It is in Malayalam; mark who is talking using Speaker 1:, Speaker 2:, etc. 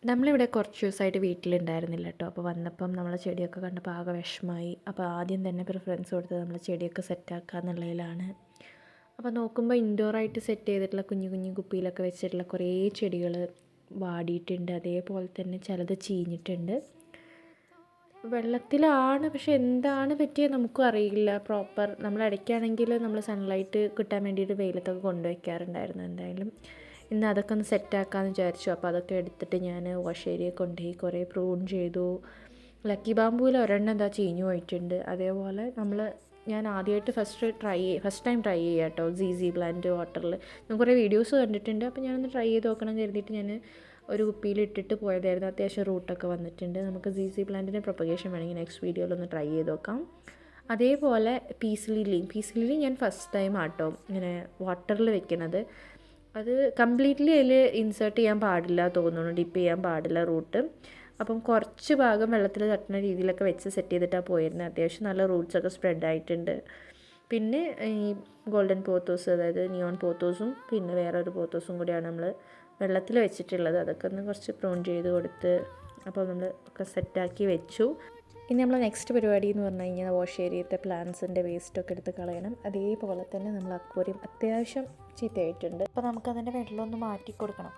Speaker 1: നമ്മളിവിടെ കുറച്ച് ദിവസമായിട്ട് വീട്ടിലുണ്ടായിരുന്നില്ല കേട്ടോ. അപ്പോൾ വന്നപ്പം നമ്മളെ ചെടിയൊക്കെ കണ്ടപ്പോൾ ആകെ വിഷമമായി. അപ്പോൾ ആദ്യം തന്നെ പ്രിഫറൻസ് കൊടുത്തത് നമ്മളെ ചെടിയൊക്കെ സെറ്റാക്കുക എന്നുള്ളതിലാണ്. അപ്പോൾ നോക്കുമ്പോൾ ഇൻഡോറായിട്ട് സെറ്റ് ചെയ്തിട്ടുള്ള കുഞ്ഞു കുഞ്ഞു കുപ്പിയിലൊക്കെ വെച്ചിട്ടുള്ള കുറേ ചെടികൾ വാടിയിട്ടുണ്ട്. അതേപോലെ തന്നെ ചിലത് ചീഞ്ഞിട്ടുണ്ട്. വെള്ളത്തിലാണ്, പക്ഷെ എന്താണ് പറ്റിയത് നമുക്കും അറിയില്ല പ്രോപ്പർ. നമ്മൾ ഇടയ്ക്കാണെങ്കിൽ നമ്മൾ സൺലൈറ്റ് കിട്ടാൻ വേണ്ടിയിട്ട് വെയിലത്തൊക്കെ കൊണ്ടുവയ്ക്കാറുണ്ടായിരുന്നു. എന്തായാലും ഇന്ന് അതൊക്കെ ഒന്ന് സെറ്റാക്കാമെന്ന് വിചാരിച്ചു. അപ്പോൾ അതൊക്കെ എടുത്തിട്ട് ഞാൻ വാഷ് ഏരിയയിൽ കൊണ്ടുപോയി കുറേ പ്രൂൺ ചെയ്തു. ലക്കി ബാമ്പൂവിൽ ഒരെണ്ണം എന്താ ചീഞ്ഞു പോയിട്ടുണ്ട്. അതേപോലെ ഞാൻ ആദ്യമായിട്ട് ഫസ്റ്റ് ടൈം ട്രൈ ചെയ്യുക കേട്ടോ സീസി പ്ലാന്റ് വാട്ടറിൽ. ഞാൻ കുറേ വീഡിയോസ് കണ്ടിട്ടുണ്ട്. അപ്പോൾ ഞാനൊന്ന് ട്രൈ ചെയ്ത് നോക്കണം എന്ന് കരുതിയിട്ട് ഞാൻ ഒരു കുപ്പിയിൽ ഇട്ടിട്ട് പോയതായിരുന്നു. അത്യാവശ്യം റൂട്ടൊക്കെ വന്നിട്ടുണ്ട്. നമുക്ക് സീസി പ്ലാന്റിൻ്റെ പ്രൊപ്പഗേഷൻ വേണമെങ്കിൽ നെക്സ്റ്റ് വീഡിയോയിലൊന്ന് ട്രൈ ചെയ്ത് നോക്കാം. അതേപോലെ പീസ് ലില്ലി ഞാൻ ഫസ്റ്റ് ടൈം ആട്ടോ ഇങ്ങനെ വാട്ടറിൽ വെക്കുന്നത്. അത് കംപ്ലീറ്റ്ലി അതിൽ ഇൻസേർട്ട് ചെയ്യാൻ പാടില്ല തോന്നുന്നു, ഡിപ്പ് ചെയ്യാൻ പാടില്ല റൂട്ട്. അപ്പം കുറച്ച് ഭാഗം വെള്ളത്തിൽ തട്ടുന്ന രീതിയിലൊക്കെ വെച്ച് സെറ്റ് ചെയ്തിട്ടാണ് പോയിരുന്നത്. അത്യാവശ്യം നല്ല റൂട്ട്സൊക്കെ സ്പ്രെഡ് ആയിട്ടുണ്ട്. പിന്നെ ഈ ഗോൾഡൻ പോത്തോസ്, അതായത് നിയോൺ പോത്തോസും പിന്നെ വേറൊരു പോത്തോസും കൂടിയാണ് നമ്മൾ വെള്ളത്തിൽ വെച്ചിട്ടുള്ളത്. അതൊക്കെ ഒന്ന് കുറച്ച് പ്രൂൺ ചെയ്ത് കൊടുത്ത് അപ്പോൾ നമ്മൾ ഒക്കെ സെറ്റാക്കി വെച്ചു. ഇനി നമ്മൾ നെക്സ്റ്റ് പരിപാടി എന്ന് പറഞ്ഞു കഴിഞ്ഞാൽ വാഷ് ഏരിയത്തെ പ്ലാന്റ്സിൻ്റെ വേസ്റ്റൊക്കെ എടുത്ത് കളയണം. അതേപോലെ തന്നെ നമ്മൾ അക്വേറിയം അത്യാവശ്യം ചീത്തയായിട്ടുണ്ട്. അപ്പോൾ നമുക്കതിൻ്റെ വെള്ളമൊന്ന് മാറ്റി കൊടുക്കണം.